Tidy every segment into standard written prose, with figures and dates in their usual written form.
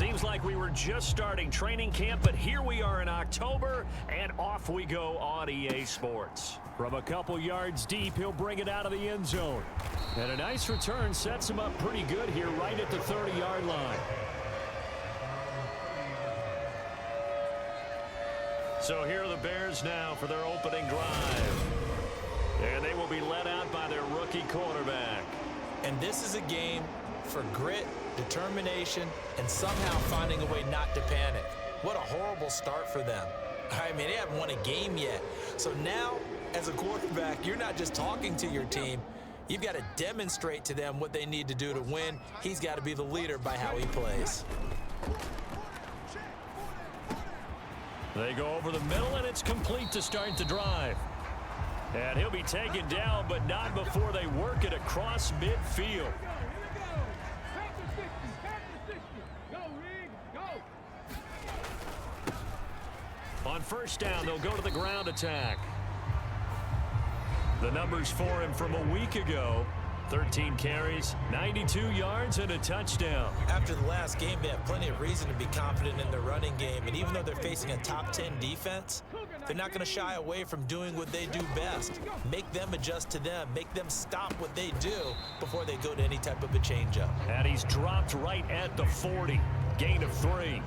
Seems like we were just starting training camp, but here we are in October, and off we go on EA Sports. From a couple yards deep, he'll bring it out of the end zone. And a nice return sets him up pretty good here right at the 30-yard line. So here are the Bears now for their opening drive. And they will be led out by their rookie quarterback. And this is a game for grit, determination, and somehow finding a way not to panic. What a horrible start for them. I mean, they haven't won a game yet. So now, as a quarterback, you're not just talking to your team. You've got to demonstrate to them what they need to do to win. He's got to be the leader by how he plays. They go over the middle, and it's complete to start the drive. And he'll be taken down, but not before they work it across midfield. On first down, they'll go to the ground attack. The numbers for him from a week ago: 13 carries, 92 yards, and a touchdown. After the last game, they have plenty of reason to be confident in their running game. And even though they're facing a top 10 defense, they're not going to shy away from doing what they do best. Make them adjust to them. Make them stop what they do before they go to any type of a changeup. And he's dropped right at the 40. Gain of 3.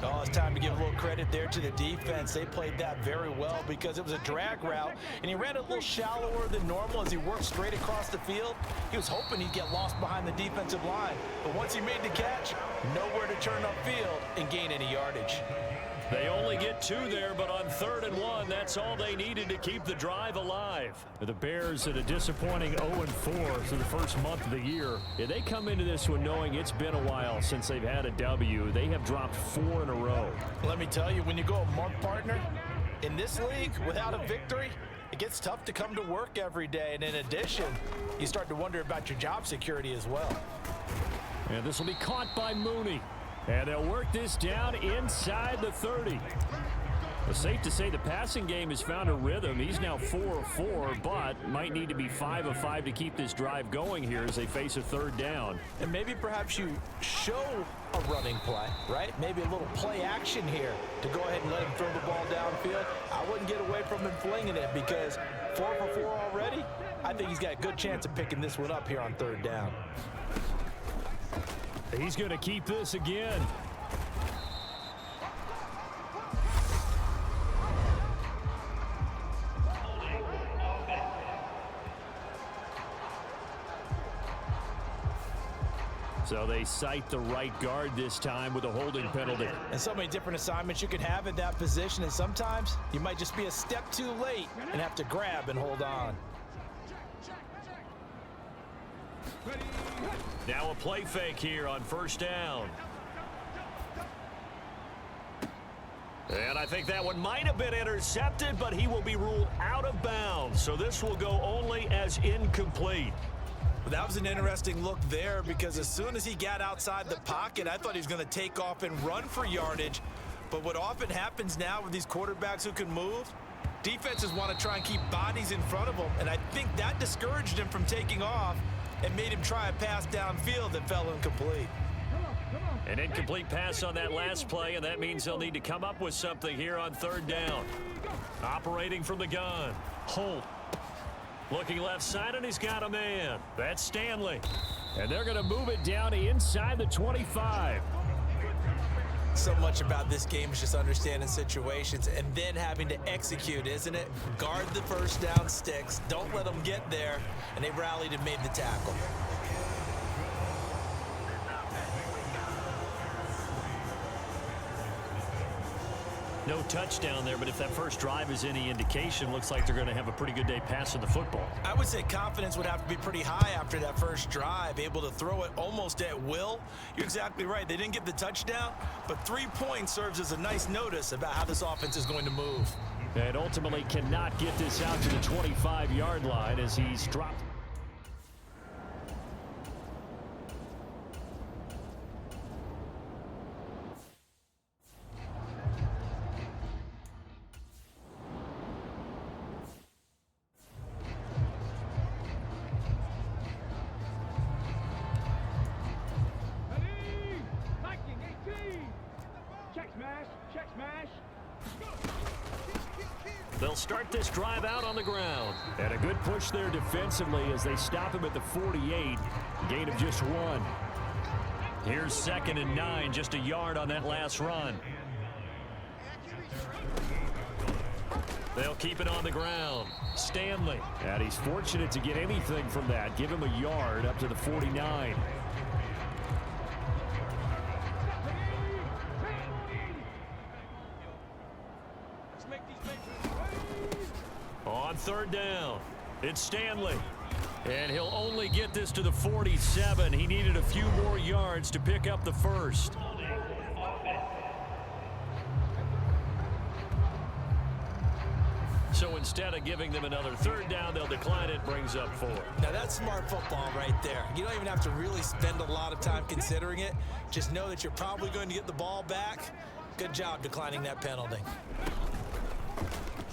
Oh, it's time to give a little credit there to the defense. They played that very well because it was a drag route, and he ran a little shallower than normal as he worked straight across the field. He was hoping he'd get lost behind the defensive line, but once he made the catch, nowhere to turn upfield and gain any yardage. They only get 2 there, but on 3rd and 1, that's all they needed to keep the drive alive. The Bears at a disappointing 0-4 through the first month of the year. They come into this one knowing it's been a while since they've had a W. They have dropped 4 in a row. Let me tell you, when you go a month partner, in this league, without a victory, it gets tough to come to work every day. And in addition, you start to wonder about your job security as well. And this will be caught by Mooney. And they'll work this down inside the 30. It's safe to say the passing game has found a rhythm. He's now 4 of 4, but might need to be 5 of 5 to keep this drive going here as they face a 3rd down. And maybe perhaps you show a running play, right? Maybe a little play action here to go ahead and let him throw the ball downfield. I wouldn't get away from him flinging it because 4 for 4 already. I think he's got a good chance of picking this one up here on 3rd down. He's going to keep this again. So they cite the right guard this time with a holding penalty. And so many different assignments you could have at that position, and sometimes you might just be a step too late and have to grab and hold on. Now a play fake here on first down. And I think that one might have been intercepted, but he will be ruled out of bounds. So this will go only as incomplete. Well, that was an interesting look there because as soon as he got outside the pocket, I thought he was going to take off and run for yardage. But what often happens now with these quarterbacks who can move, defenses want to try and keep bodies in front of them. And I think that discouraged him from taking off and made him try a pass downfield that fell incomplete. An incomplete pass on that last play, and that means they'll need to come up with something here on 3rd down. Operating from the gun, Holt. Looking left side, and he's got a man. That's Stanley. And they're going to move it down inside the 25. So much about this game is just understanding situations and then having to execute, isn't it? Guard the first down sticks. Don't let them get there. And they rallied and made the tackle. No touchdown there, but if that first drive is any indication, looks like they're going to have a pretty good day passing the football. I would say confidence would have to be pretty high after that first drive, able to throw it almost at will. You're exactly right. They didn't get the touchdown, but 3 points serves as a nice notice about how this offense is going to move. And ultimately cannot get this out to the 25-yard line as he's dropped. They'll start this drive out on the ground. And a good push there defensively as they stop him at the 48. Gain of just 1. Here's 2nd and 9, just a yard on that last run. They'll keep it on the ground. Stanley. And he's fortunate to get anything from that. Give him a yard up to the 49. On 3rd down, it's Stanley. And he'll only get this to the 47. He needed a few more yards to pick up the first. So instead of giving them another 3rd down, they'll decline it, brings up 4. Now that's smart football right there. You don't even have to really spend a lot of time considering it. Just know that you're probably going to get the ball back. Good job declining that penalty.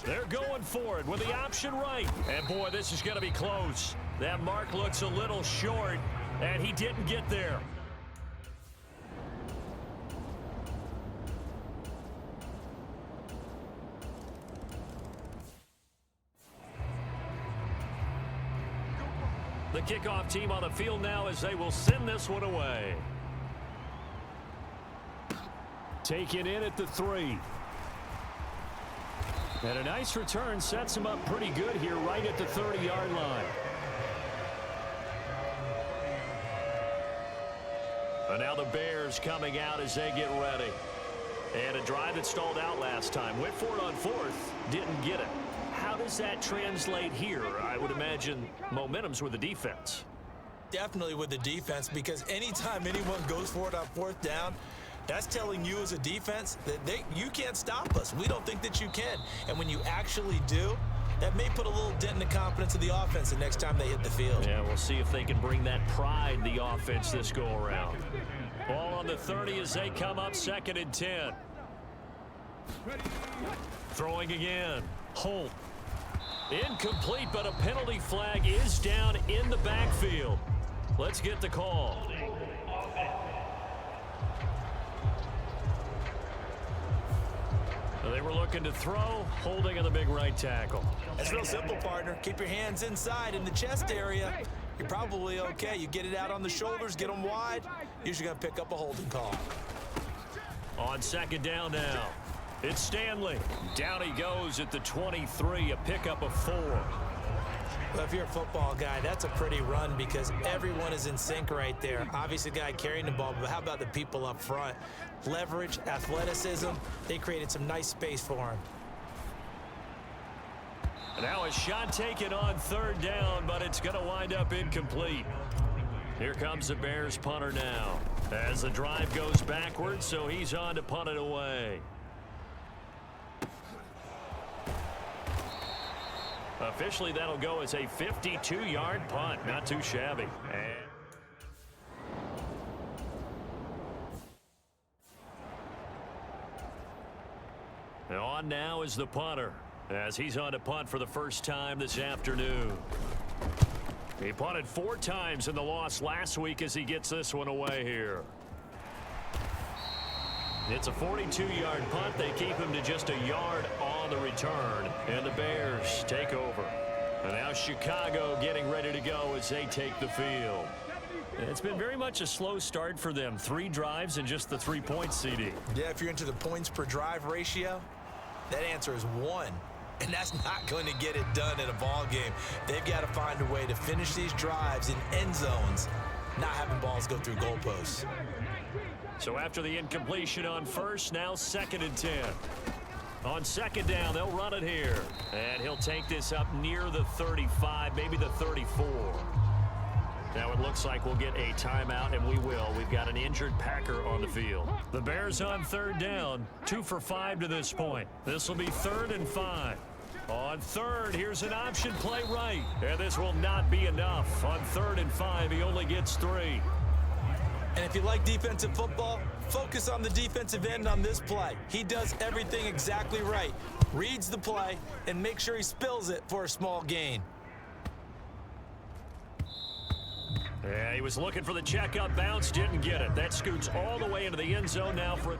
They're going for it with the option right. And boy, this is going to be close. That mark looks a little short, and he didn't get there. The kickoff team on the field now as they will send this one away. Taken in at the 3. And a nice return sets him up pretty good here right at the 30-yard line. And now the Bears coming out as they get ready. And a drive that stalled out last time. Went for it on 4th, didn't get it. How does that translate here? I would imagine momentum's with the defense. Definitely with the defense, because anytime anyone goes for it on 4th down, that's telling you as a defense that you can't stop us. We don't think that you can. And when you actually do, that may put a little dent in the confidence of the offense the next time they hit the field. Yeah, we'll see if they can bring that pride, the offense, this go-around. Ball on the 30 as they come up, 2nd and 10. Throwing again. Holt. Incomplete, but a penalty flag is down in the backfield. Let's get the call. They were looking to throw, holding on the big right tackle. It's real simple, partner. Keep your hands inside in the chest area. You're probably okay. You get it out on the shoulders, get them wide. Usually going to pick up a holding call. On 2nd down now, it's Stanley. Down he goes at the 23, a pickup of 4. Well, if you're a football guy, that's a pretty run because everyone is in sync right there. Obviously, the guy carrying the ball, but how about the people up front? Leverage, athleticism, they created some nice space for him. Now a shot taken on 3rd down, but it's going to wind up incomplete. Here comes the Bears punter now as the drive goes backwards, so he's on to punt it away. Officially, that'll go as a 52-yard punt. Not too shabby. And on now is the punter as he's on to punt for the first time this afternoon. He punted 4 times in the loss last week as he gets this one away here. It's a 42-yard punt. They keep him to just a yard on the return. And the Bears take over. And now Chicago getting ready to go as they take the field. It's been very much a slow start for them. 3 drives and just the 3 points, CD. Yeah, if you're into the points per drive ratio, that answer is 1. And that's not going to get it done in a ball game. They've got to find a way to finish these drives in end zones, not having balls go through goalposts. So after the incompletion on 1st, now 2nd and 10. On 2nd down, they'll run it here. And he'll take this up near the 35, maybe the 34. Now it looks like we'll get a timeout, and we will. We've got an injured Packer on the field. The Bears on 3rd down, 2 for 5 to this point. This will be 3rd and 5. On 3rd, here's an option play right. And this will not be enough. On 3rd and 5, he only gets 3. And if you like defensive football, focus on the defensive end on this play. He does everything exactly right. Reads the play and makes sure he spills it for a small gain. Yeah, he was looking for the check-up bounce, didn't get it. That scoots all the way into the end zone now for a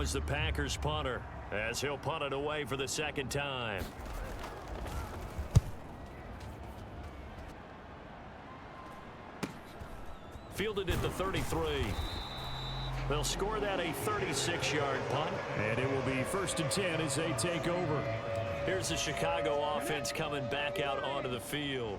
is the Packers punter as he'll punt it away for the second time. Fielded at the 33. They'll score that a 36-yard punt. And it will be 1st and 10 as they take over. Here's the Chicago offense coming back out onto the field.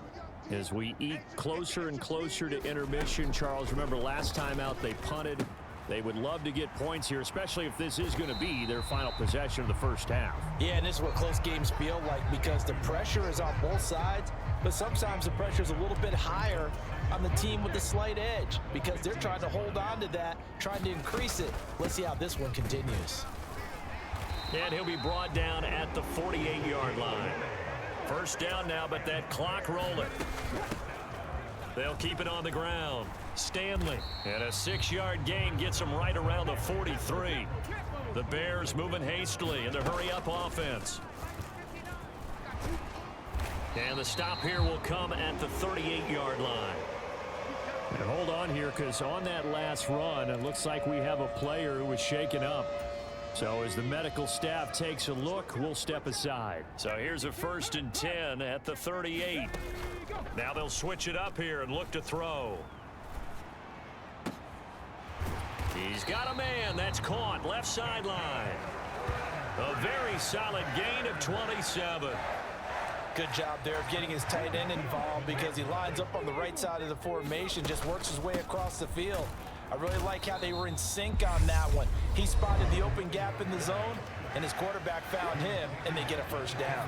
As we eke closer and closer to intermission, Charles, remember last time out they punted. They would love to get points here, especially if this is going to be their final possession of the first half. Yeah, and this is what close games feel like because the pressure is on both sides, but sometimes the pressure is a little bit higher on the team with the slight edge because they're trying to hold on to that, trying to increase it. Let's see how this one continues. And he'll be brought down at the 48-yard line. First down now, but that clock rolling. They'll keep it on the ground. Stanley, and a 6-yard gain gets him right around the 43. The Bears moving hastily in the hurry-up offense. And the stop here will come at the 38-yard line. And hold on here, because on that last run, it looks like we have a player who was shaken up. So as the medical staff takes a look, we'll step aside. So here's a 1st and 10 at the 38. Now they'll switch it up here and look to throw. He's got a man. That's caught. Left sideline. A very solid gain of 27. Good job there of getting his tight end involved because he lines up on the right side of the formation, just works his way across the field. I really like how they were in sync on that one. He spotted the open gap in the zone, and his quarterback found him, and they get a first down.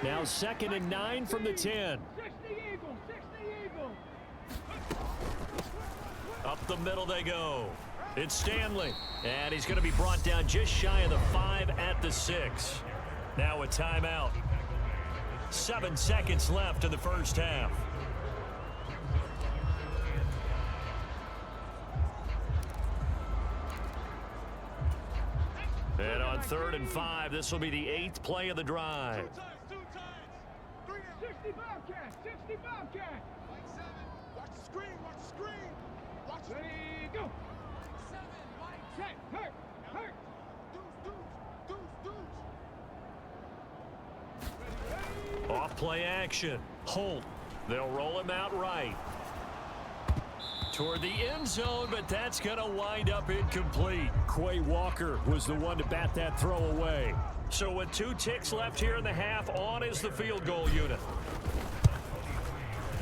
Now 2nd and 9 from the 10. Up the middle they go. It's Stanley. And he's going to be brought down just shy of the 5 at the 6. Now a timeout. 7 seconds left in the first half. And on 3rd and 5, this will be the 8th play of the drive. 60 Bobcat, 60 Bobcat. Mike 7, watch the screen, watch the screen. Watch it. Ready, go. 7, Mike. Set, hurt. Deuce. Ready. Off play action. Holt. They'll roll him out right. Toward the end zone, but that's going to wind up incomplete. Quay Walker was the one to bat that throw away. So with 2 ticks left here in the half, on is the field goal unit.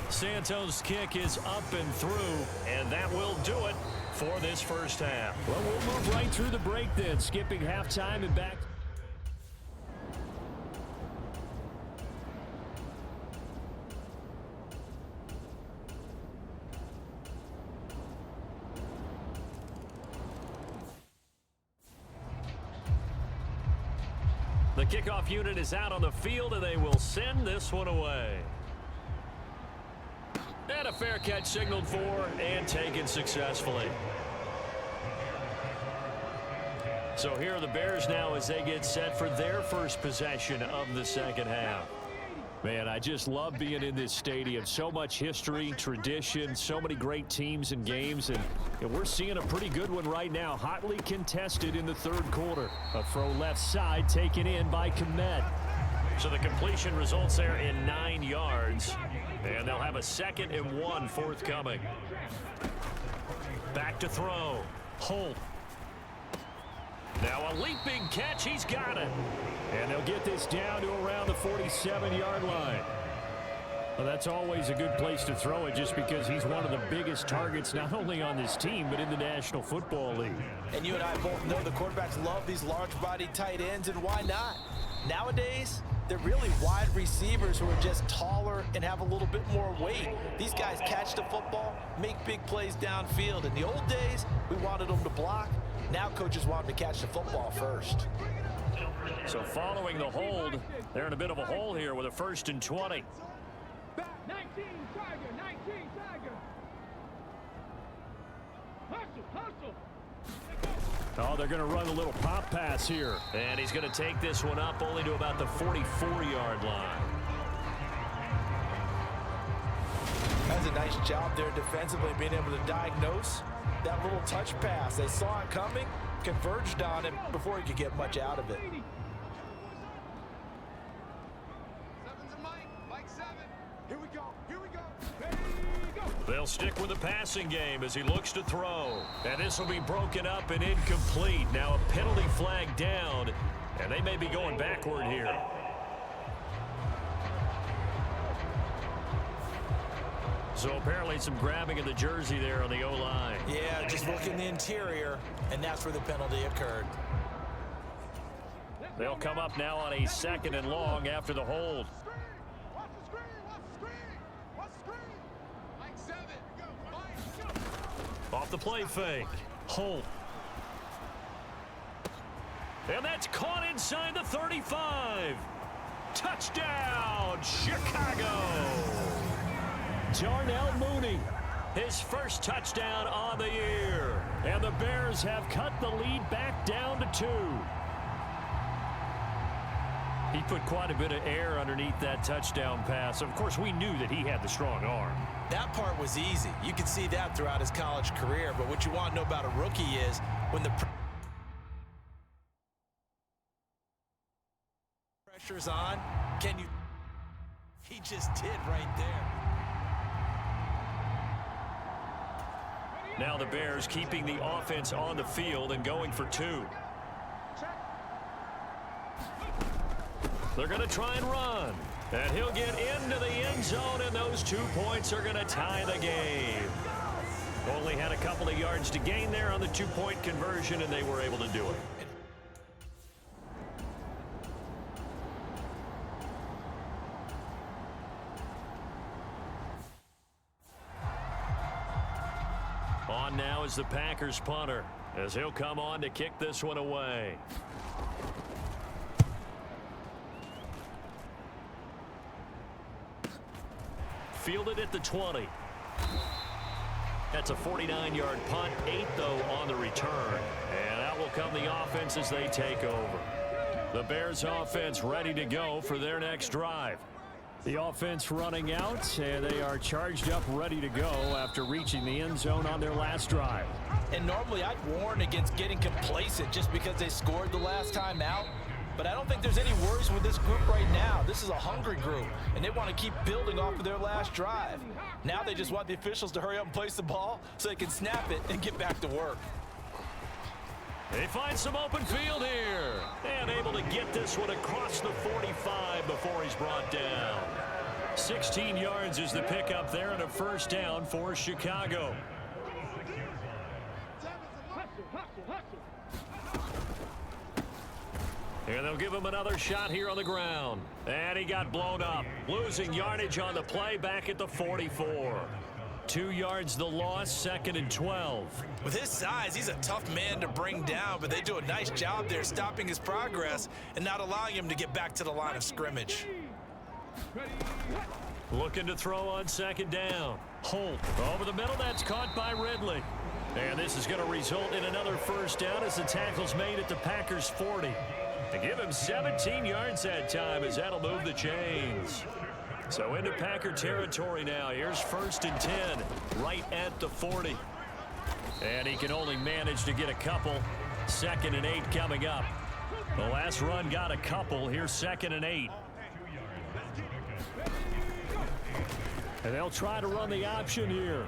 Santos' kick is up and through, and that will do it for this first half. Well, we'll move right through the break then, skipping halftime and back. The kickoff unit is out on the field, and they will send this one away. And a fair catch signaled for and taken successfully. So here are the Bears now as they get set for their first possession of the second half. Man, I just love being in this stadium. So much history, tradition, so many great teams and games, and we're seeing a pretty good one right now. Hotly contested in the 3rd quarter. A throw left side taken in by Komet. So the completion results there in 9 yards, and they'll have a 2nd and 1 forthcoming. Back to throw. Holt. Now a leaping catch. He's got it. And they'll get this down to around the 47-yard line. Well, that's always a good place to throw it just because he's one of the biggest targets not only on this team but in the National Football League. And you and I both know the quarterbacks love these large-bodied tight ends, and why not? Nowadays, they're really wide receivers who are just taller and have a little bit more weight. These guys catch the football, make big plays downfield. In the old days, we wanted them to block. Now coaches want them to catch the football first. So following the hold, they're in a bit of a hole here with a 1st and 20. 19 Tiger. Hustle. Oh, they're going to run a little pop pass here. And he's going to take this one up only to about the 44-yard line. That's a nice job there defensively, being able to diagnose that little touch pass. They saw it coming, converged on it before he could get much out of it. They'll stick with the passing game as he looks to throw. And this will be broken up and incomplete. Now a penalty flag down, and they may be going backward here. So apparently some grabbing of the jersey there on the O-line. Yeah, just look in the interior, and that's where the penalty occurred. They'll come up now on a 2nd and long after the hold. Off the play fake. Holt. And that's caught inside the 35. Touchdown, Chicago. Darnell Mooney. His first touchdown on the year. And the Bears have cut the lead back down to 2. He put quite a bit of air underneath that touchdown pass. Of course, we knew that he had the strong arm. That part was easy. You could see that throughout his college career. But what you want to know about a rookie is when the pressure's on, can you? He just did right there. Now the Bears keeping the offense on the field and going for 2. They're going to try and run. And he'll get into the end zone, and those 2 points are going to tie the game. Only had a couple of yards to gain there on the 2-point conversion, and they were able to do it. On now is the Packers punter, as he'll come on to kick this one away. Fielded at the 20. That's a 49-yard punt, 8 though on the return. And out will come the offense as they take over. The Bears offense ready to go for their next drive. The offense running out, and they are charged up, ready to go after reaching the end zone on their last drive. And normally I'd warn against getting complacent just because they scored the last time out. But I don't think there's any worries with this group right now. This is a hungry group, and they want to keep building off of their last drive. Now they just want the officials to hurry up and place the ball so they can snap it and get back to work. They find some open field here. And able to get this one across the 45 before he's brought down. 16 yards is the pickup there and a first down for Chicago. And they'll give him another shot here on the ground. And he got blown up. Losing yardage on the play back at the 44. 2 yards the loss, 2nd and 12. With his size, he's a tough man to bring down, but they do a nice job there stopping his progress and not allowing him to get back to the line of scrimmage. Looking to throw on 2nd down. Holt over the middle. That's caught by Ridley. And this is going to result in another first down as the tackle's made at the Packers 40. To give him 17 yards that time as that'll move the chains. So into Packer territory now. Here's 1st and 10 right at the 40. And he can only manage to get a couple. 2nd and 8 coming up. The last run got a couple. Here's 2nd and 8. And they'll try to run the option here.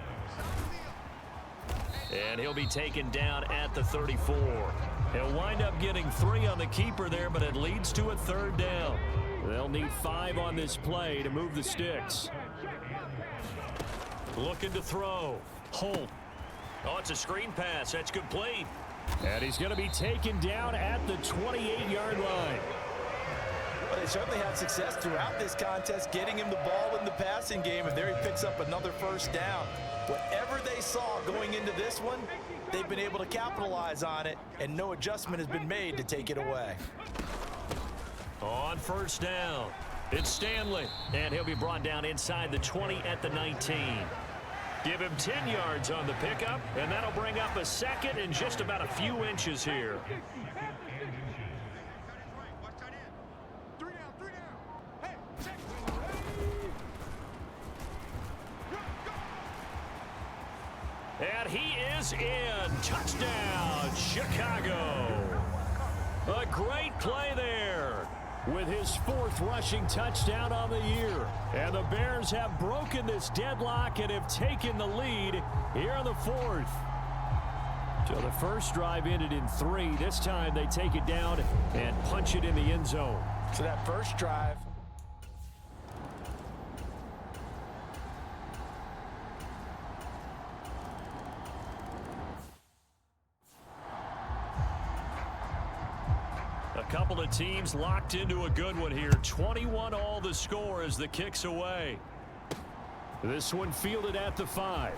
And he'll be taken down at the 34. He'll wind up getting 3 on the keeper there, but it leads to a 3rd down. They'll need 5 on this play to move the sticks. Looking to throw. Holt. Oh, it's a screen pass. That's complete. And he's going to be taken down at the 28-yard line. Well, they certainly had success throughout this contest getting him the ball in the passing game, and there he picks up another first down. Whatever they saw going into this one, they've been able to capitalize on it, and no adjustment has been made to take it away. On 1st down, it's Stanley, and he'll be brought down inside the 20 at the 19. Give him 10 yards on the pickup, and that'll bring up a 2nd and just about a few inches here. is in. Touchdown, Chicago. A great play there. With his 4th rushing touchdown on the year. And the Bears have broken this deadlock and have taken the lead here in the 4th. So the first drive ended in 3. This time they take it down and punch it in the end zone. So that first drive. A couple of teams locked into a good one here. 21 all the score as the kick's away. This one fielded at the 5.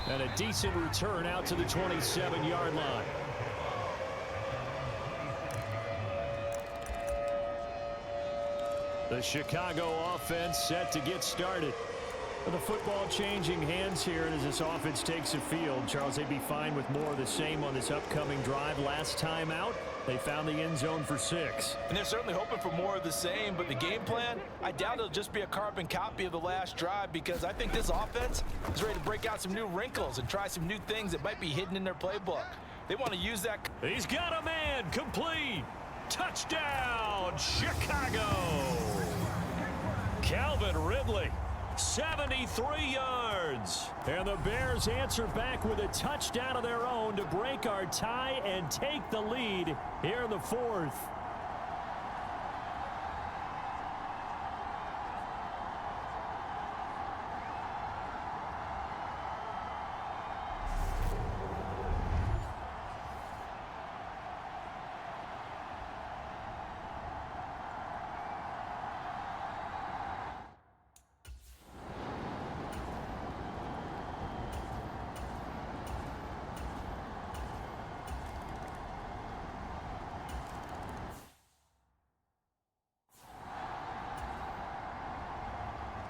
And a decent return out to the 27-yard line. The Chicago offense set to get started. The football changing hands here as this offense takes the field. Charles, they'd be fine with more of the same on this upcoming drive. Last time out, they found the end zone for 6. And they're certainly hoping for more of the same, but the game plan, I doubt it'll just be a carbon copy of the last drive, because I think this offense is ready to break out some new wrinkles and try some new things that might be hidden in their playbook. They want to use that. He's got a man, complete. Touchdown, Chicago. Calvin Ridley. 73 yards. And the Bears answer back with a touchdown of their own to break our tie and take the lead here in the 4th.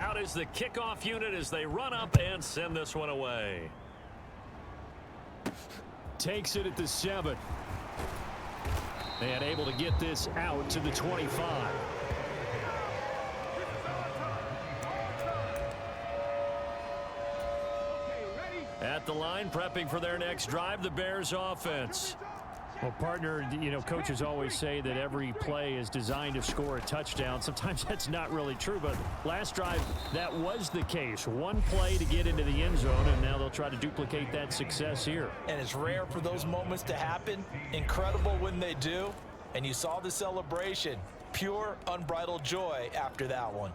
Out is the kickoff unit as they run up and send this one away. Takes it at the 7. And able to get this out to the 25. At the line, prepping for their next drive, the Bears offense. Well, partner, coaches always say that every play is designed to score a touchdown. Sometimes that's not really true, but last drive, that was the case. One play to get into the end zone, and now they'll try to duplicate that success here. And it's rare for those moments to happen. Incredible when they do. And you saw the celebration. Pure, unbridled joy after that one.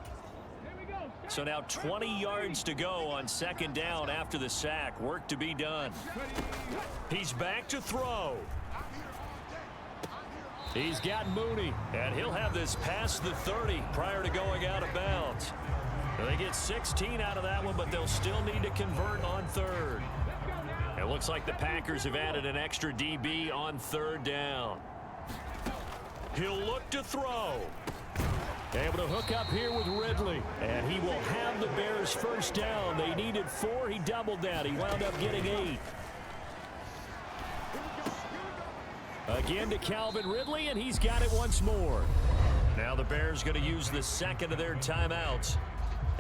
So now 20 yards to go on 2nd down after the sack. Work to be done. He's back to throw. He's got Mooney, and he'll have this past the 30 prior to going out of bounds. They get 16 out of that one, but they'll still need to convert on 3rd. It looks like the Packers have added an extra DB on 3rd down. He'll look to throw. Able to hook up here with Ridley, and he will have the Bears first down. They needed 4. He doubled that. He wound up getting 8. Again to Calvin Ridley, and he's got it once more. Now the Bears going to use the 2nd of their timeouts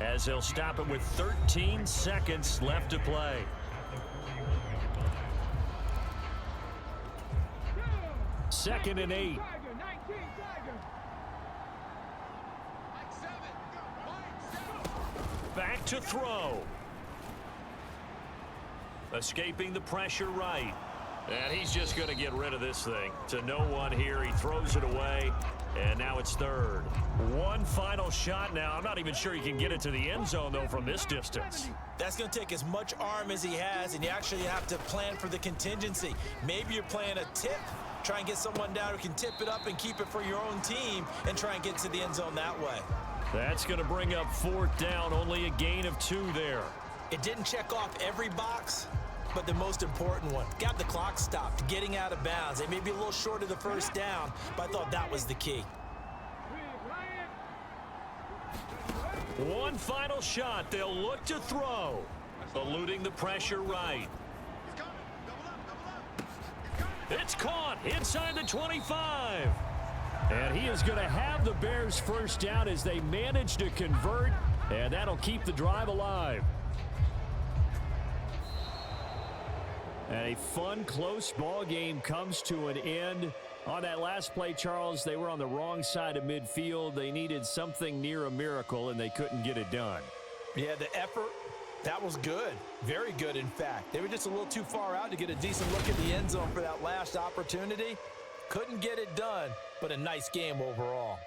as they'll stop it with 13 seconds left to play. Second and 8. Back to throw. Escaping the pressure right. And he's just going to get rid of this thing. To no one here. He throws it away. And now it's 3rd. One final shot now. I'm not even sure he can get it to the end zone, though, from this distance. That's going to take as much arm as he has, and you actually have to plan for the contingency. Maybe you're playing a tip. Try and get someone down who can tip it up and keep it for your own team and try and get to the end zone that way. That's going to bring up 4th down. Only a gain of 2 there. It didn't check off every box, but the most important one. Got the clock stopped, getting out of bounds. They may be a little short of the first down, but I thought that was the key. One final shot. They'll look to throw. Eluding the pressure right. It's caught inside the 25. And he is going to have the Bears first down as they manage to convert, and that'll keep the drive alive. And a fun, close ball game comes to an end. On that last play, Charles, they were on the wrong side of midfield. They needed something near a miracle, and they couldn't get it done. Yeah, the effort, that was good. Very good, in fact. They were just a little too far out to get a decent look at the end zone for that last opportunity. Couldn't get it done, but a nice game overall.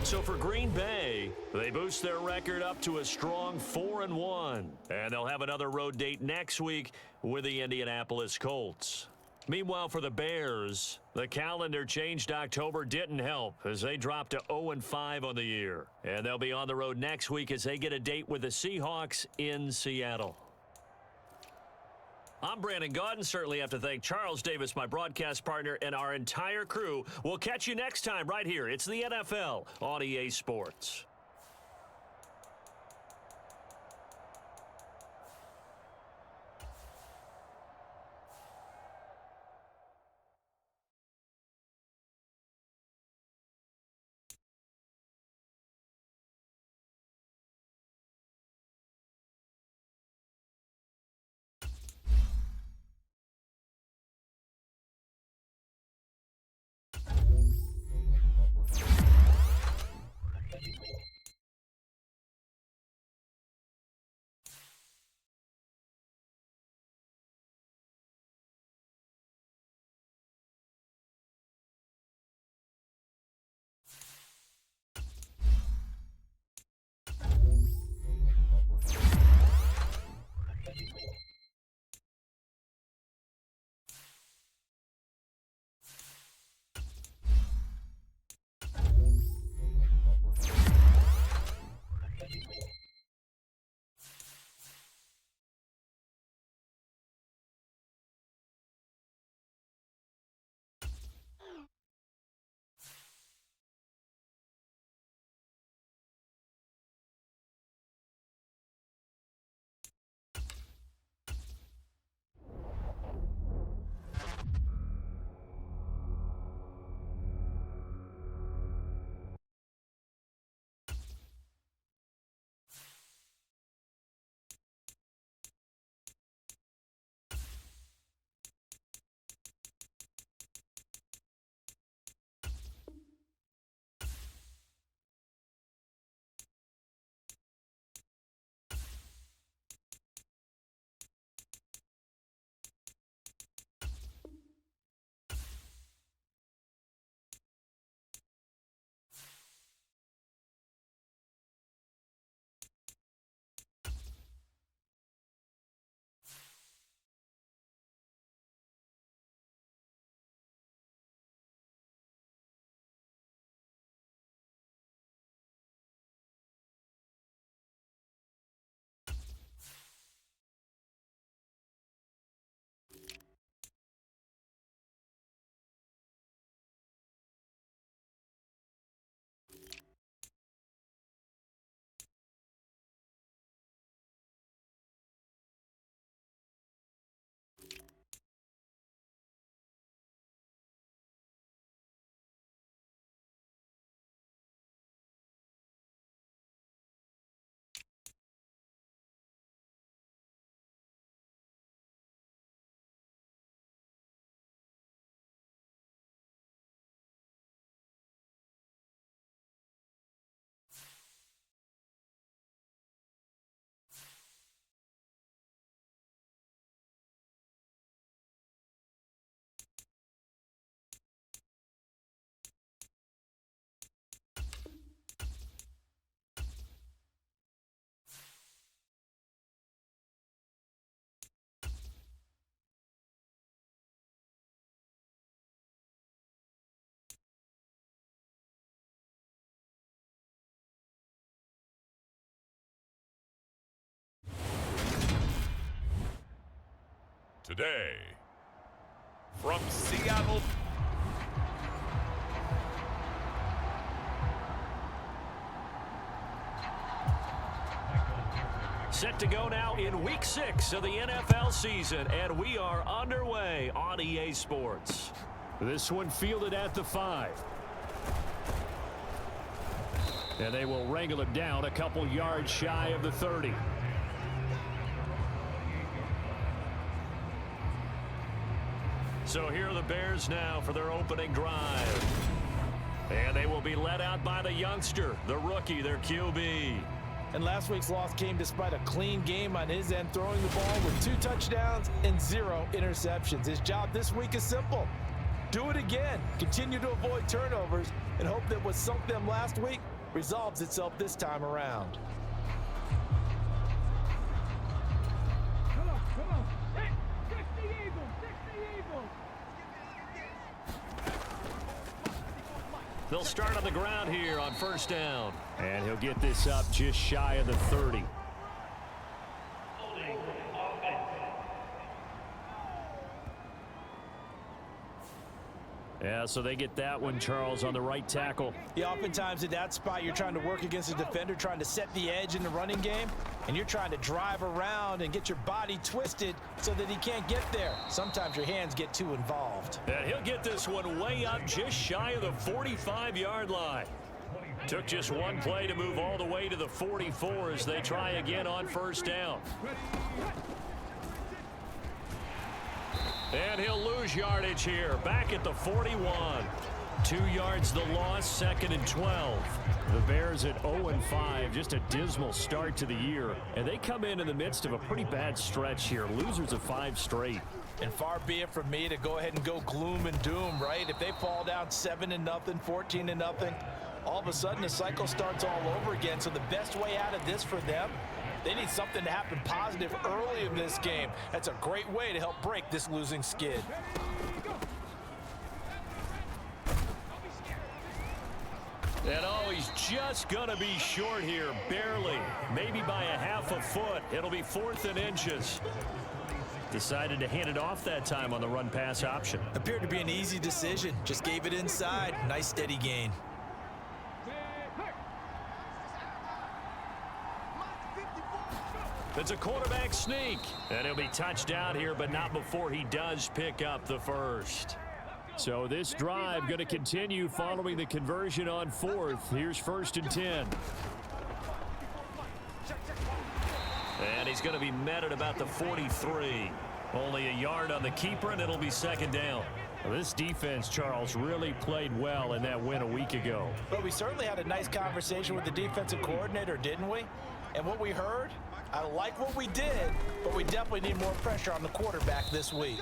So for Green Bay, they boost their record up to a strong 4-1. And they'll have another road date next week with the Indianapolis Colts. Meanwhile, for the Bears, the calendar changed October didn't help as they dropped to 0-5 on the year. And they'll be on the road next week as they get a date with the Seahawks in Seattle. I'm Brandon Gaudin. Certainly have to thank Charles Davis, my broadcast partner, and our entire crew. We'll catch you next time right here. It's the NFL on EA Sports. Today, from Seattle, Set to go now in Week 6 of the NFL season, and we are underway on EA Sports. This one fielded at the 5. And they will wrangle it down a couple yards shy of the 30. So here are the Bears now for their opening drive. And they will be led out by the youngster, the rookie, their QB. And last week's loss came despite a clean game on his end, throwing the ball with 2 touchdowns and 0 interceptions. His job this week is simple. Do it again. Continue to avoid turnovers and hope that what sunk them last week resolves itself this time around. Come on. Hey, fix the Eagles. Fix the Eagles. They'll start on the ground here on first down. And he'll get this up just shy of the 30. Yeah, so they get that one, Charles, on the right tackle. Yeah, oftentimes in that spot, you're trying to work against a defender, trying to set the edge in the running game, and you're trying to drive around and get your body twisted so that he can't get there. Sometimes your hands get too involved. And he'll get this one way up just shy of the 45-yard line. Took just one play to move all the way to the 44 as they try again on first down. And he'll lose yardage here, back at the 41. 2 yards the loss, 2nd and 12. The Bears at 0-5, just a dismal start to the year. And they come in the midst of a pretty bad stretch here, losers of 5 straight. And far be it from me to go ahead and go gloom and doom, right? If they fall down 7-0, 14-0, all of a sudden the cycle starts all over again. So the best way out of this for them, they need something to happen positive early in this game. That's a great way to help break this losing skid. And oh, he's just going to be short here, barely, maybe by a half a foot. It'll be 4th and inches. Decided to hand it off that time on the run-pass option. Appeared to be an easy decision. Just gave it inside. Nice steady gain. It's a quarterback sneak. And he'll be touched down here, but not before he does pick up the first. So this drive going to continue following the conversion on 4th. Here's 1st and 10. And he's going to be met at about the 43. Only a yard on the keeper, and it'll be 2nd down. Well, this defense, Charles, really played well in that win a week ago. But we certainly had a nice conversation with the defensive coordinator, didn't we? And what we heard, I like what we did, but we definitely need more pressure on the quarterback this week.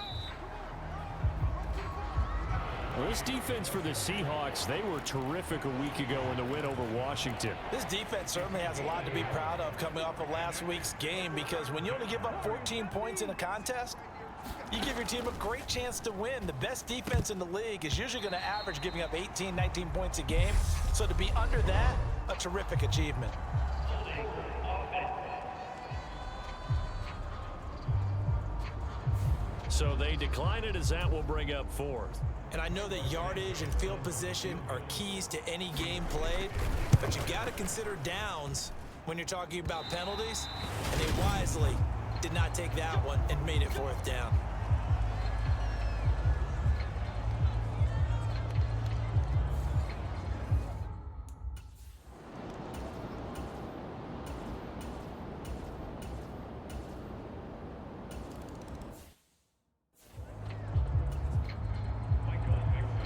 Well, this defense for the Seahawks, they were terrific a week ago in the win over Washington. This defense certainly has a lot to be proud of coming off of last week's game, because when you only give up 14 points in a contest, you give your team a great chance to win. The best defense in the league is usually going to average giving up 18, 19 points a game. So to be under that, a terrific achievement. So they decline it as that will bring up 4th. And I know that yardage and field position are keys to any game played, but you got to consider downs when you're talking about penalties, and they wisely did not take that one and made it 4th down.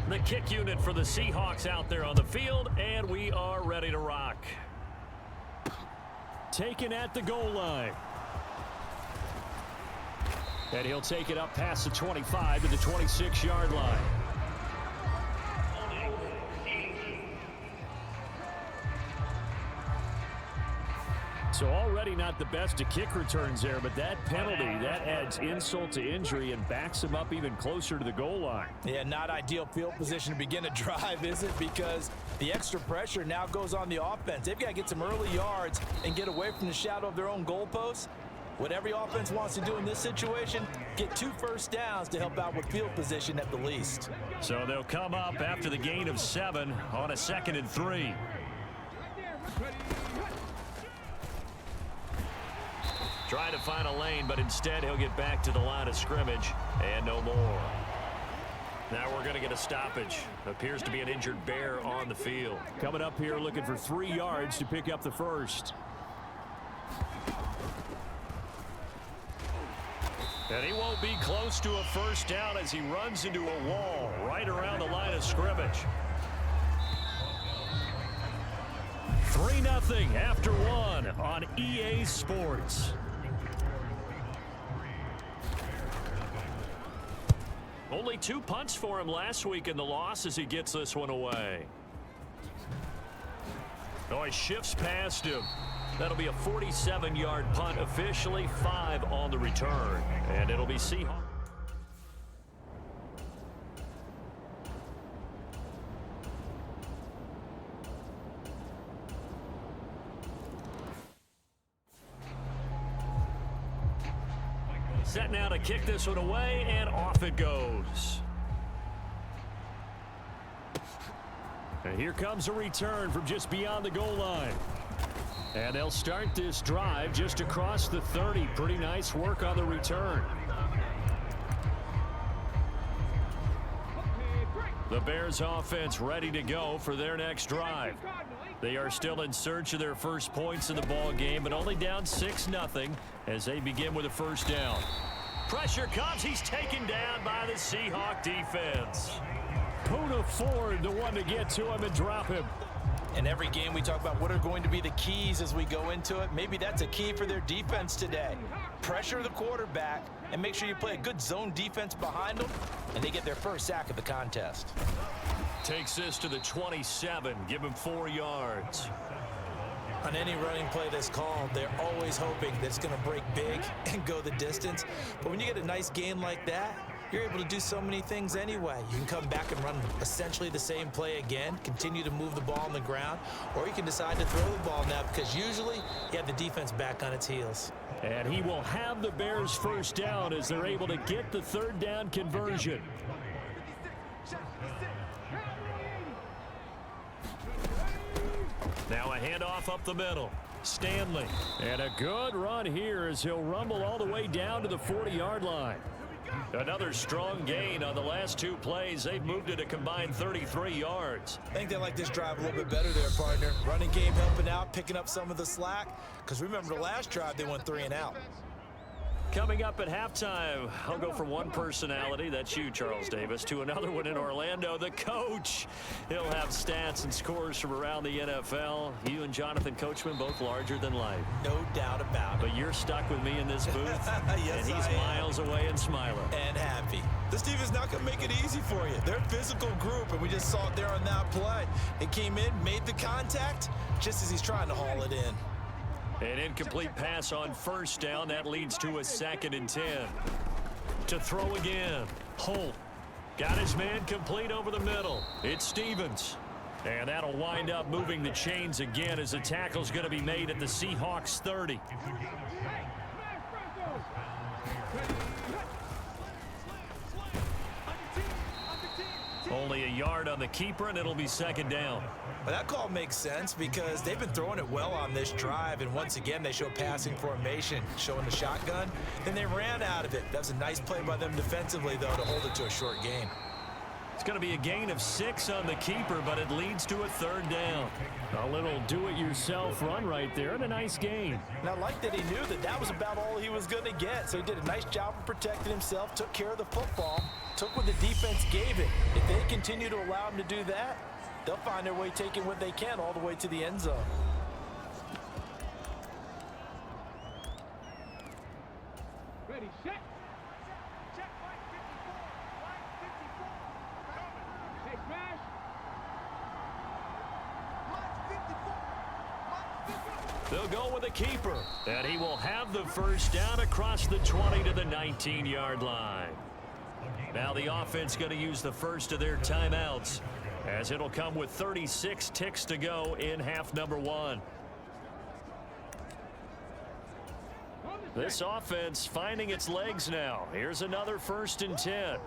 The kick unit for the Seahawks out there on the field, and we are ready to rock. Taken at the goal line. And he'll take it up past the 25 to the 26-yard line. So already not the best of kick returns there, but that penalty, that adds insult to injury and backs him up even closer to the goal line. Yeah, not ideal field position to begin a drive, is it? Because the extra pressure now goes on the offense. They've got to get some early yards and get away from the shadow of their own goalposts. What every offense wants to do in this situation, get 2 first downs to help out with field position at the least. So they'll come up after the gain of 7 on a 2nd and 3. Trying to find a lane, but instead he'll get back to the line of scrimmage and no more. Now we're going to get a stoppage. Appears to be an injured Bear on the field. Coming up here looking for 3 yards to pick up the first. And he won't be close to a first down as he runs into a wall right around the line of scrimmage. 3-0 after one on EA Sports. Only 2 punts for him last week in the loss as he gets this one away. Oh, he shifts past him. That'll be a 47-yard punt, officially 5 on the return. And it'll be Seahawks. Set now to kick this one away, and off it goes. And here comes a return from just beyond the goal line. And they'll start this drive just across the 30. Pretty nice work on the return. The Bears offense ready to go for their next drive. They are still in search of their first points in the ball game, but only down 6-0 as they begin with a first down. Pressure comes. He's taken down by the Seahawk defense. Who'd afford the one to get to him and drop him? In every game we talk about what are going to be the keys as we go into it. Maybe that's a key for their defense today. Pressure the quarterback and make sure you play a good zone defense behind them, and they get their first sack of the contest. Takes this to the 27. Give him 4 yards. On any running play that's called, they're always hoping that it's going to break big and go the distance. But when you get a nice gain like that, you're able to do so many things anyway. You can come back and run essentially the same play again, continue to move the ball on the ground, or you can decide to throw the ball now because usually you have the defense back on its heels. And he will have the Bears first down as they're able to get the third down conversion. Now a handoff up the middle. Stanley. And a good run here as he'll rumble all the way down to the 40-yard line. Another strong gain on the last 2 plays. They've moved it a combined 33 yards. I think they like this drive a little bit better there, partner. Running game helping out, picking up some of the slack. Because remember the last drive, they went 3 and out. Coming up at halftime, I'll go from one personality, that's you, Charles Davis, to another one in Orlando, the coach. He'll have stats and scores from around the NFL. You and Jonathan Coachman, both larger than life. No doubt about it. But you're stuck with me in this booth, yes, and he's miles away and smiling. And happy. This team is not going to make it easy for you. They're a physical group, and we just saw it there on that play. It came in, made the contact, just as he's trying to haul it in. An incomplete pass on first down. That leads to a 2nd and 10. To throw again. Holt got his man complete over the middle. It's Stevens. And that'll wind up moving the chains again as the tackle's going to be made at the Seahawks 30. Only a yard on the keeper, and it'll be 2nd down. Well, that call makes sense because they've been throwing it well on this drive, and once again they show passing formation, showing the shotgun. Then they ran out of it. That was a nice play by them defensively, though, to hold it to a short gain. It's going to be a gain of 6 on the keeper, but it leads to a 3rd down. A little do-it-yourself run right there and a nice gain. And I like that he knew that that was about all he was going to get, so he did a nice job of protecting himself, took care of the football, took what the defense gave it. If they continue to allow him to do that, they'll find their way taking what they can all the way to the end zone. Ready, set. Check, line 54. Hey, smash. They'll go with a keeper, and he will have the first down across the 20 to the 19-yard line. Now the offense going to use the first of their timeouts, as it'll come with 36 ticks to go in half number 1. This offense finding its legs now. Here's another 1st and 10.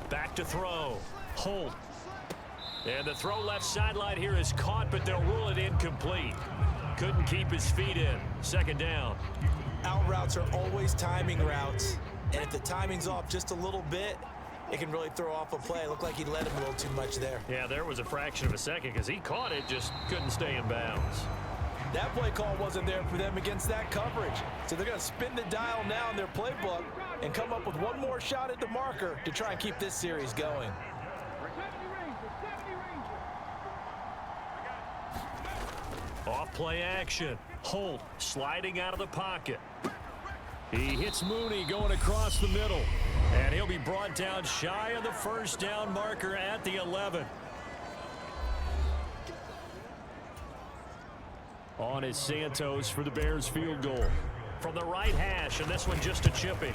Back to throw. Holt. And the throw left sideline here is caught, but they'll rule it incomplete. Couldn't keep his feet in. 2nd down. Out routes are always timing routes. And if the timing's off just a little bit, it can really throw off a play. It looked like he led him a little too much there. Yeah, there was a fraction of a second because he caught it, just couldn't stay in bounds. That play call wasn't there for them against that coverage. So they're going to spin the dial now in their playbook and come up with one more shot at the marker to try and keep this series going. Off play action. Holt sliding out of the pocket. He hits Mooney going across the middle. And he'll be brought down shy of the first down marker at the 11. On is Santos for the Bears field goal. From the right hash, and this one just a chipping.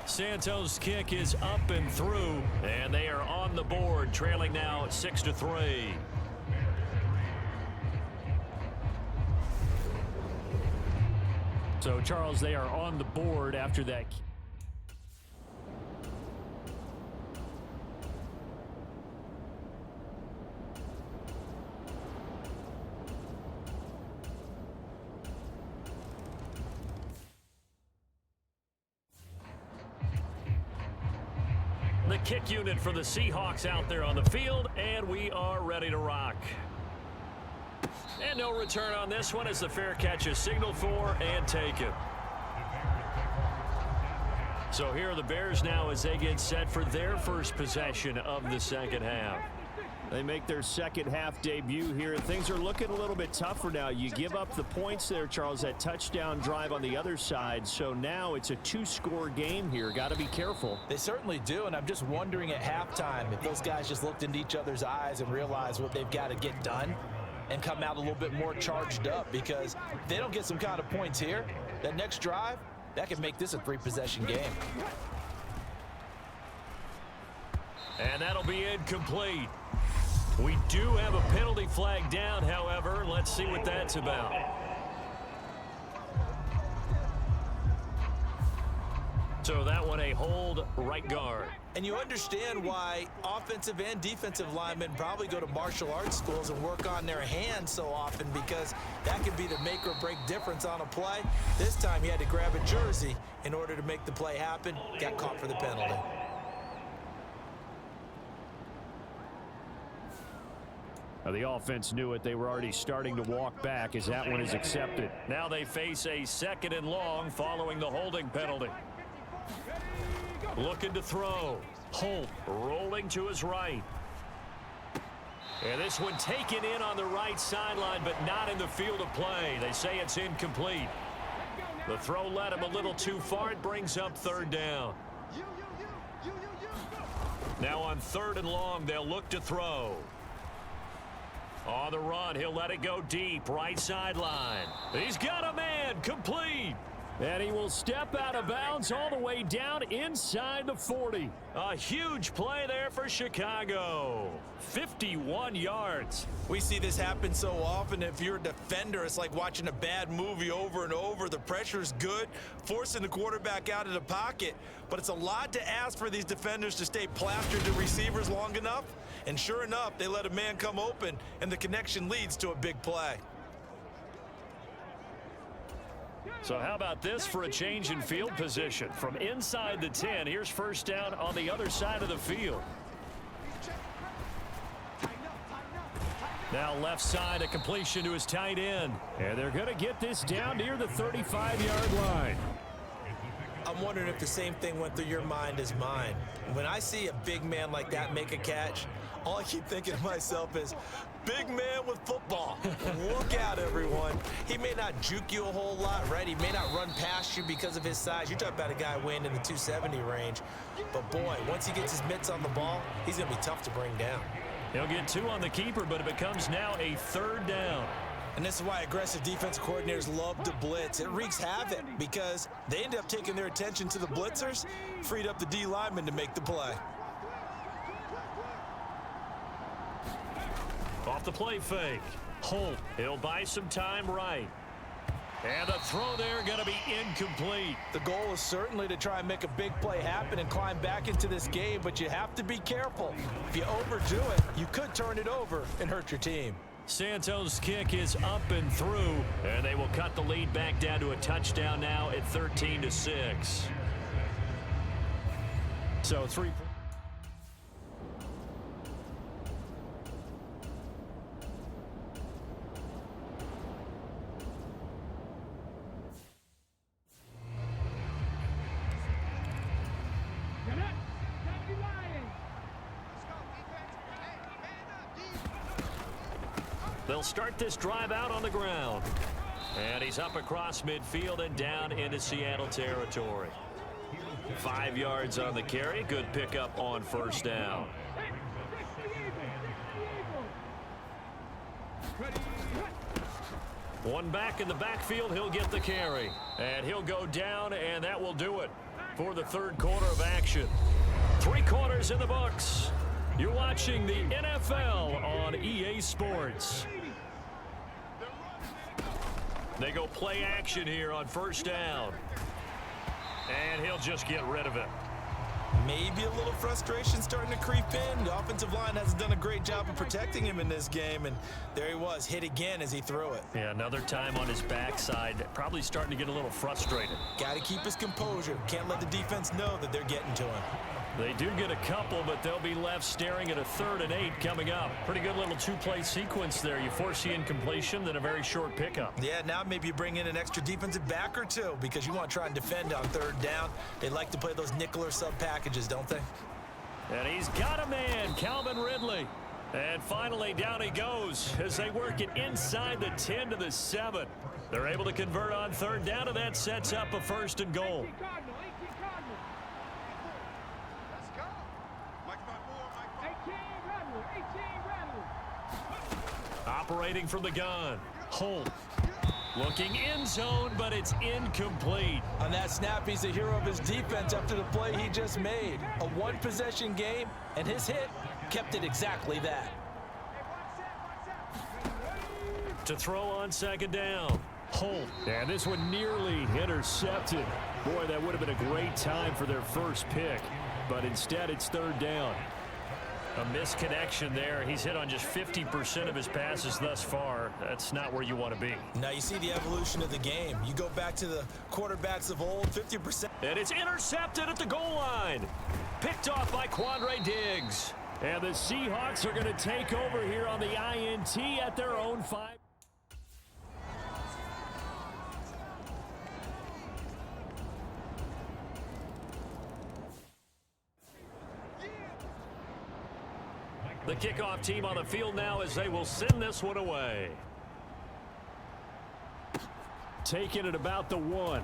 Santos' kick is up and through, and they are on the board, trailing now 6-3. So, Charles, they are on the board after that. The kick unit for the Seahawks out there on the field, and we are ready to rock. And no return on this one as the fair catch is signaled for and taken. So here are the Bears now as they get set for their first possession of the second half. They make their second half debut here. Things are looking a little bit tougher now. You give up the points there, Charles, that touchdown drive on the other side. So now it's a two-score game here. Got to be careful. They certainly do, and I'm just wondering at halftime if those guys just looked into each other's eyes and realized what they've got to get done and come out a little bit more charged up, because if they don't get some kind of points here, that next drive, that could make this a three-possession game. And that'll be incomplete. We do have a penalty flag down, however. Let's see what that's about. So that one a hold right guard. And you understand why offensive and defensive linemen probably go to martial arts schools and work on their hands so often, because that could be the make or break difference on a play. This time he had to grab a jersey in order to make the play happen. Got caught for the penalty. The offense knew it. They were already starting to walk back as that one is accepted. Now they face a 2nd and long following the holding penalty. Looking to throw. Holt rolling to his right. And this one taken in on the right sideline, but not in the field of play. They say it's incomplete. The throw led him a little too far. It brings up 3rd down. Now on 3rd and long, they'll look to throw. On the run, he'll let it go deep, right sideline. He's got a man, complete. And he will step out of bounds all the way down inside the 40. A huge play there for Chicago. 51 yards. We see this happen so often. If you're a defender, it's like watching a bad movie over and over. The pressure's good, forcing the quarterback out of the pocket. But it's a lot to ask for these defenders to stay plastered to receivers long enough. And sure enough, they let a man come open, and the connection leads to a big play. So how about this for a change in field position? From inside the 10, here's 1st down on the other side of the field. Now left side, a completion to his tight end. And they're going to get this down near the 35-yard line. I'm wondering if the same thing went through your mind as mine. When I see a big man like that make a catch, all I keep thinking to myself is, big man with football. Look out, everyone. He may not juke you a whole lot, right? He may not run past you because of his size. You're talking about a guy weighing in the 270 range. But, boy, once he gets his mitts on the ball, he's going to be tough to bring down. He'll get 2 on the keeper, but it becomes now a 3rd down. And this is why aggressive defensive coordinators love to blitz. It wreaks havoc because they end up taking their attention to the blitzers, freed up the D lineman to make the play. Off the play fake. Holt, he'll buy some time right. And the throw there going to be incomplete. The goal is certainly to try and make a big play happen and climb back into this game, but you have to be careful. If you overdo it, you could turn it over and hurt your team. Santos' kick is up and through, and they will cut the lead back down to a touchdown now at 13-6. So They'll start this drive out on the ground. And he's up across midfield and down into Seattle territory. 5 yards on the carry. Good pickup on first down. One back in the backfield. He'll get the carry. And he'll go down, and that will do it for the third quarter of action. 3 quarters in the books. You're watching the NFL on EA Sports. They go play action here on first down. And he'll just get rid of it. Maybe a little frustration starting to creep in. The offensive line hasn't done a great job of protecting him in this game, and there he was, hit again as he threw it. Yeah, another time on his backside, probably starting to get a little frustrated. Got to keep his composure. Can't let the defense know that they're getting to him. They do get a couple, but they'll be left staring at a 3rd and 8 coming up. Pretty good little 2-play sequence there. You force the incompletion, then a very short pickup. Yeah, now maybe you bring in an extra defensive back or 2 because you want to try and defend on 3rd down. They like to play those nickel or sub packages, don't they? And he's got a man, Calvin Ridley. And finally, down he goes as they work it inside the 10 to the 7. They're able to convert on 3rd down, and that sets up a 1st and goal. Operating from the gun. Holt. Looking in zone, but it's incomplete. On that snap, he's a hero of his defense after the play he just made. A 1-possession game, and his hit kept it exactly that. To throw on 2nd down. Holt. And this one nearly intercepted. Boy, that would have been a great time for their first pick. But instead, it's 3rd down. A misconnection there. He's hit on just 50% of his passes thus far. That's not where you want to be. Now you see the evolution of the game. You go back to the quarterbacks of old, 50%. And it's intercepted at the goal line. Picked off by Quandre Diggs. And the Seahawks are going to take over here on the INT at their own 5. The kickoff team on the field now as they will send this one away. Taking it about the 1.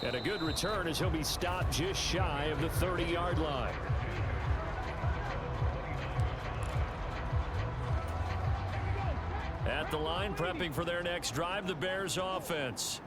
And a good return as he'll be stopped just shy of the 30-yard line. At the line, prepping for their next drive, the Bears offense.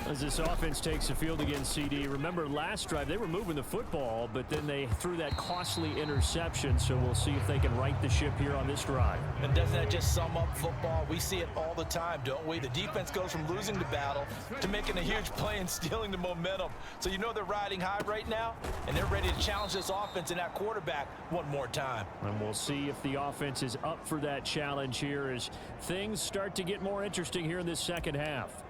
As this offense takes the field against CD, remember last drive they were moving the football, but then they threw that costly interception, so we'll see if they can right the ship here on this drive. And doesn't that just sum up football? We see it all the time, don't we? The defense goes from losing the battle to making a huge play and stealing the momentum. So you know they're riding high right now, and they're ready to challenge this offense and that quarterback one more time. And we'll see if the offense is up for that challenge here as things start to get more interesting here in this second half.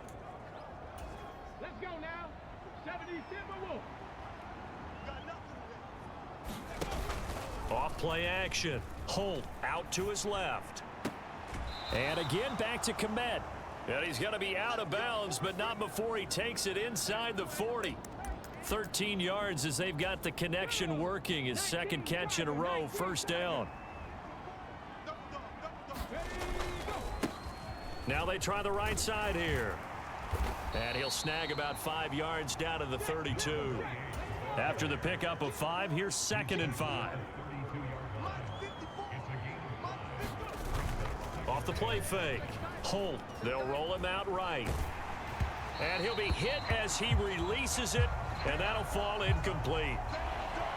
Off play action. Holt out to his left. And again back to Komet. And he's going to be out of bounds, but not before he takes it inside the 40. 13 yards as they've got the connection working. His 2nd catch in a row, 1st down. Now they try the right side here. And he'll snag about 5 yards down to the 32. After the pickup of 5, here's 2nd and 5. Off the play fake. Holt. They'll roll him out right. And he'll be hit as he releases it, and that'll fall incomplete.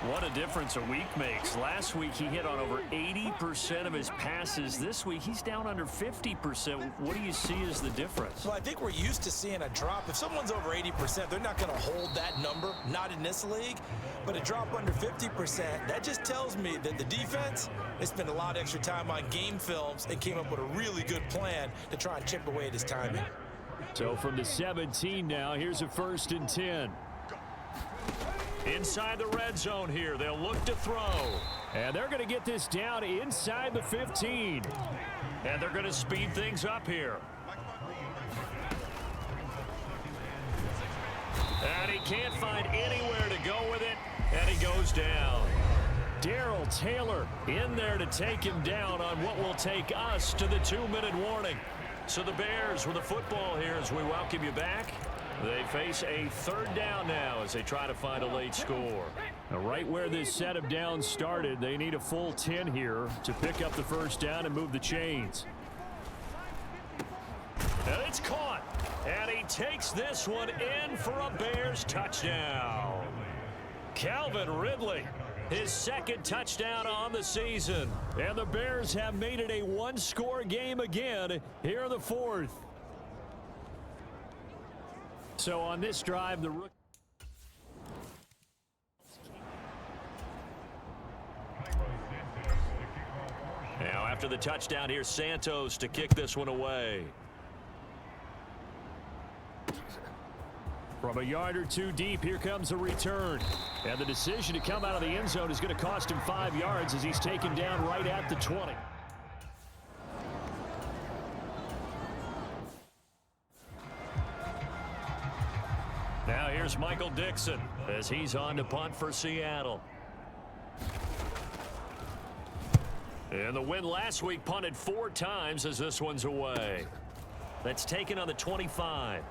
What a difference a week makes. Last week he hit on over 80% of his passes. This week he's down under 50%. What do you see as the difference? Well, I think we're used to seeing a drop. If someone's over 80%, they're not going to hold that number, not in this league. But a drop under 50%, that just tells me that the defense, they spent a lot of extra time on game films and came up with a really good plan to try and chip away at his timing. So from the 17 now, here's a 1st and 10. Inside the red zone here. They'll look to throw. And they're going to get this down inside the 15. And they're going to speed things up here. And he can't find anywhere to go with it. And he goes down. Darrell Taylor in there to take him down on what will take us to the 2-minute warning. So the Bears with the football here as we welcome you back. They face a third down now as they try to find a late score. Now, right where this set of downs started, they need a full 10 here to pick up the first down and move the chains. And it's caught. And he takes this one in for a Bears touchdown. Calvin Ridley, his second touchdown on the season. And the Bears have made it a one-score game again here in the fourth. So on this drive, the rookie. Now after the touchdown, here's Santos to kick this one away. From a yard or two deep, here comes a return. And the decision to come out of the end zone is going to cost him 5 yards as he's taken down right at the 20. Now here's Michael Dixon as he's on to punt for Seattle. And the win last week punted 4 times as this one's away. That's taken on the 25.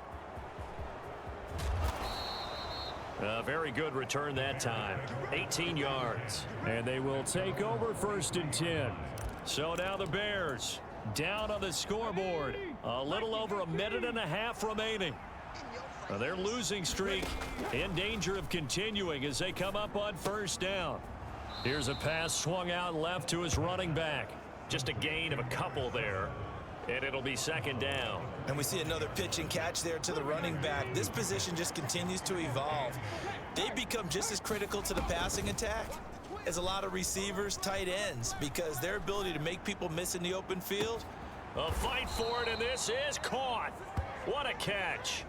A very good return that time. 18 yards. And they will take over 1st and 10. So now the Bears down on the scoreboard. A little over a minute and a half remaining. Their losing streak in danger of continuing as they come up on 1st down. Here's a pass swung out left to his running back. Just a gain of a couple there. And it'll be 2nd down. And we see another pitch and catch there to the running back. This position just continues to evolve. They become just as critical to the passing attack as a lot of receivers, tight ends, because their ability to make people miss in the open field. A fight for it, and this is caught. What a catch.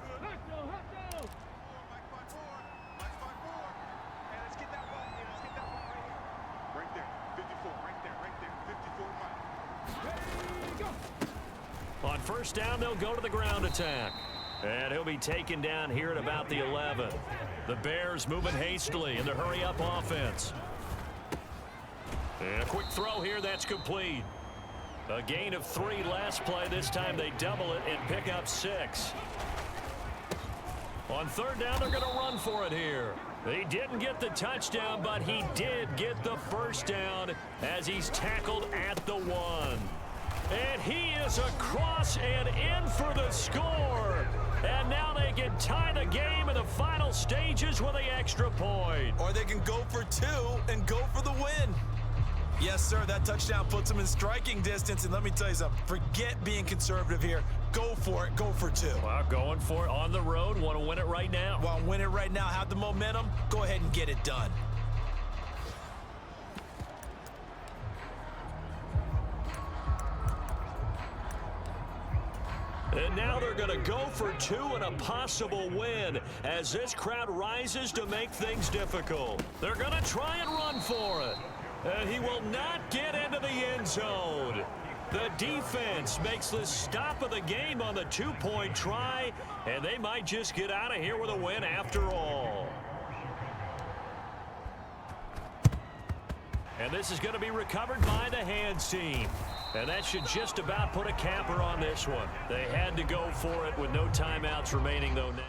On 1st down, they'll go to the ground attack. And he'll be taken down here at about the 11. The Bears moving hastily in the hurry-up offense. And a quick throw here, that's complete. A gain of 3 last play. This time they double it and pick up 6. On 3rd down, they're going to run for it here. He didn't get the touchdown, but he did get the 1st down as he's tackled at the 1. And he is across and in for the score. And now they can tie the game in the final stages with the extra point. Or they can go for 2 and go for the win. Yes, sir, that touchdown puts them in striking distance. And let me tell you something, forget being conservative here. Go for it, go for 2. Well, going for it on the road, want to win it right now. Want to win it right now, have the momentum, go ahead and get it done. And now they're going to go for 2 and a possible win as this crowd rises to make things difficult. They're going to try and run for it. And he will not get into the end zone. The defense makes the stop of the game on the 2-point try, and they might just get out of here with a win after all. And this is going to be recovered by the hands team. And that should just about put a capper on this one. They had to go for it with no timeouts remaining, though, now.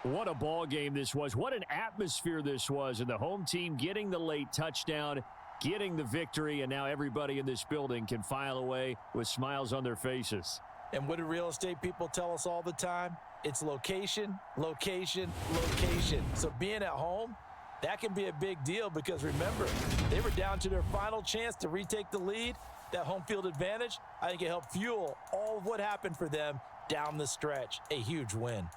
What a ball game this was. What an atmosphere this was. And the home team getting the late touchdown, getting the victory, and now everybody in this building can file away with smiles on their faces. And what do real estate people tell us all the time? It's location, location, location. So being at home, that can be a big deal because, remember, they were down to their final chance to retake the lead. That home field advantage, I think it helped fuel all of what happened for them down the stretch. A huge win.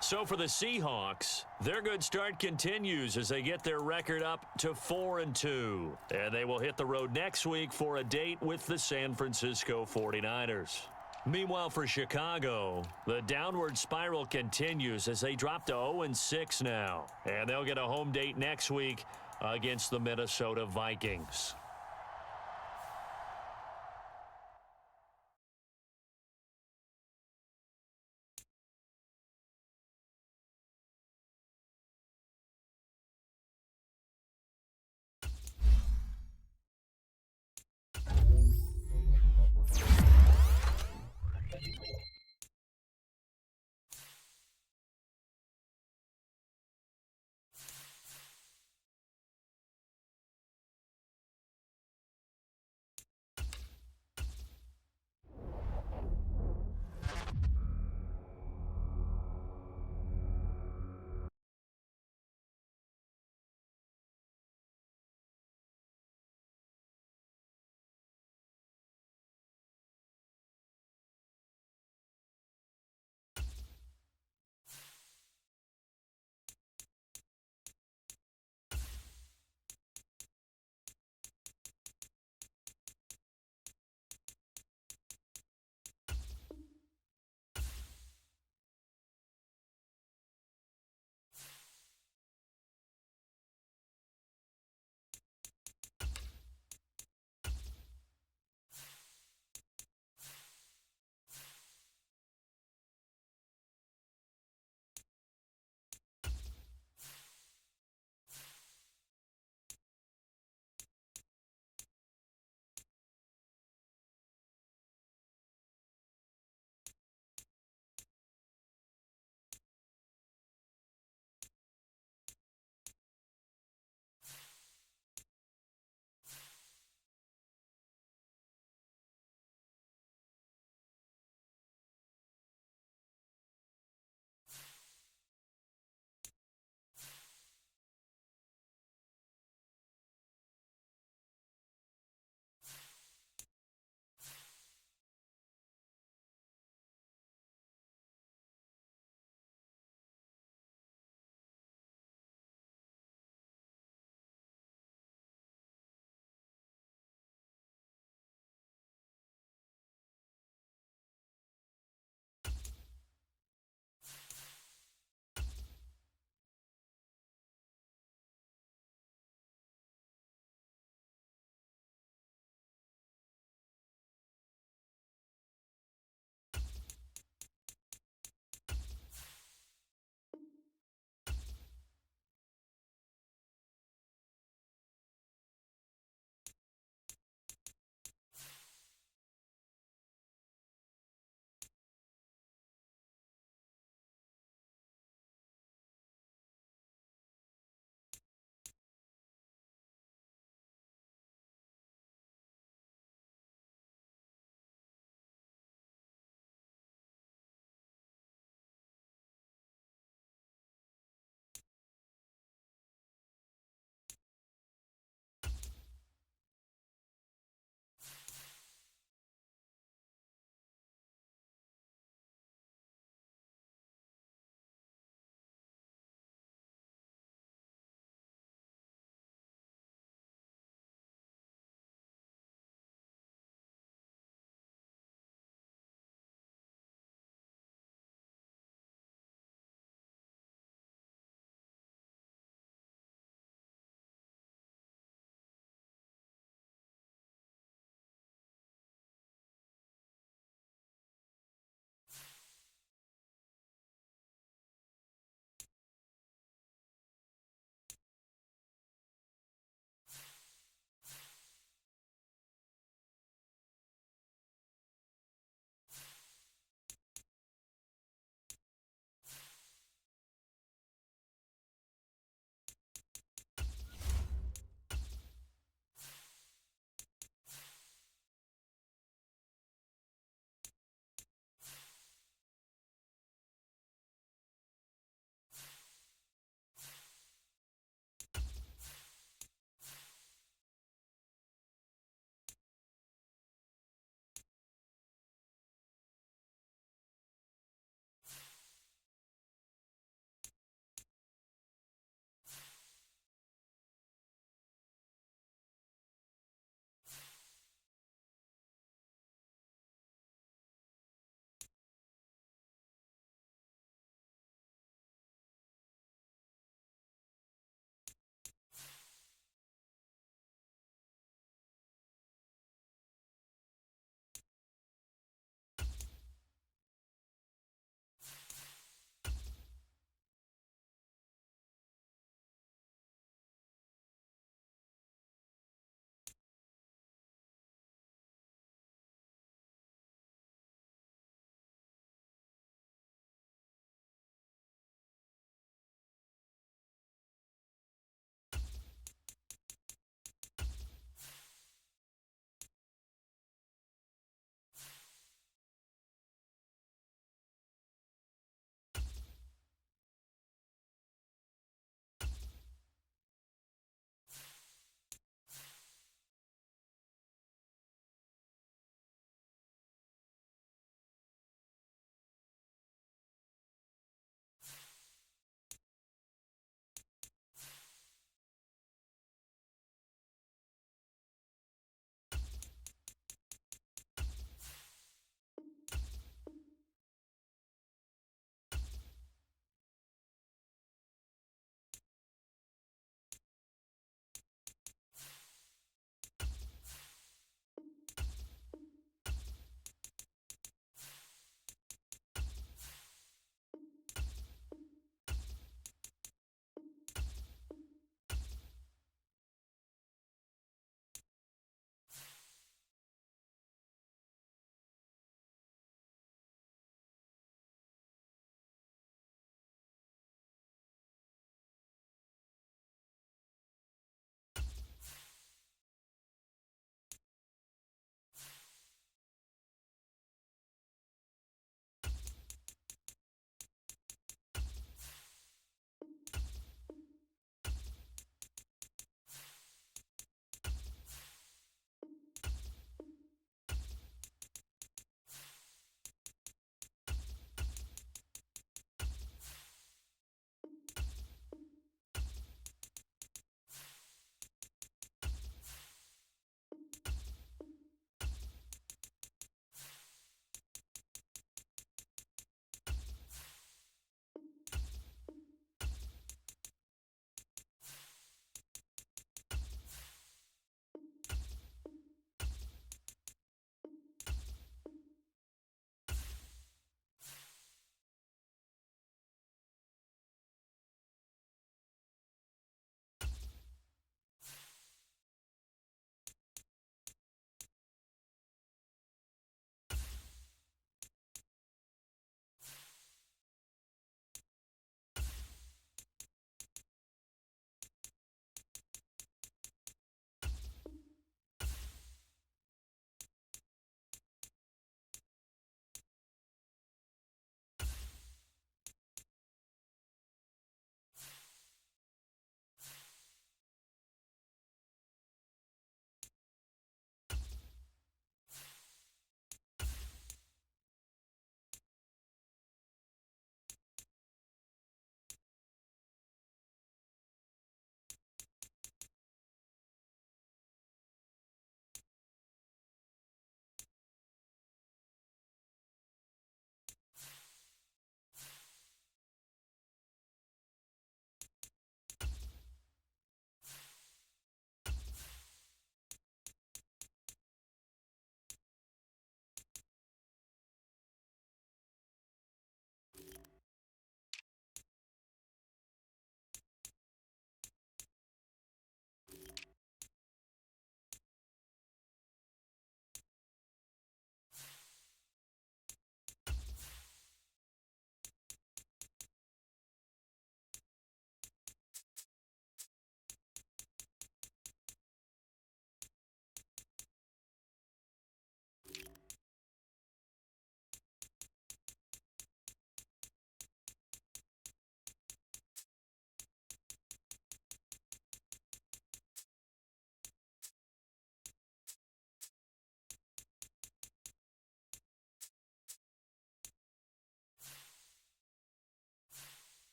So for the Seahawks, their good start continues as they get their record up to 4-2. And they will hit the road next week for a date with the San Francisco 49ers. Meanwhile, for Chicago, the downward spiral continues as they drop to 0-6 now. And they'll get a home date next week against the Minnesota Vikings.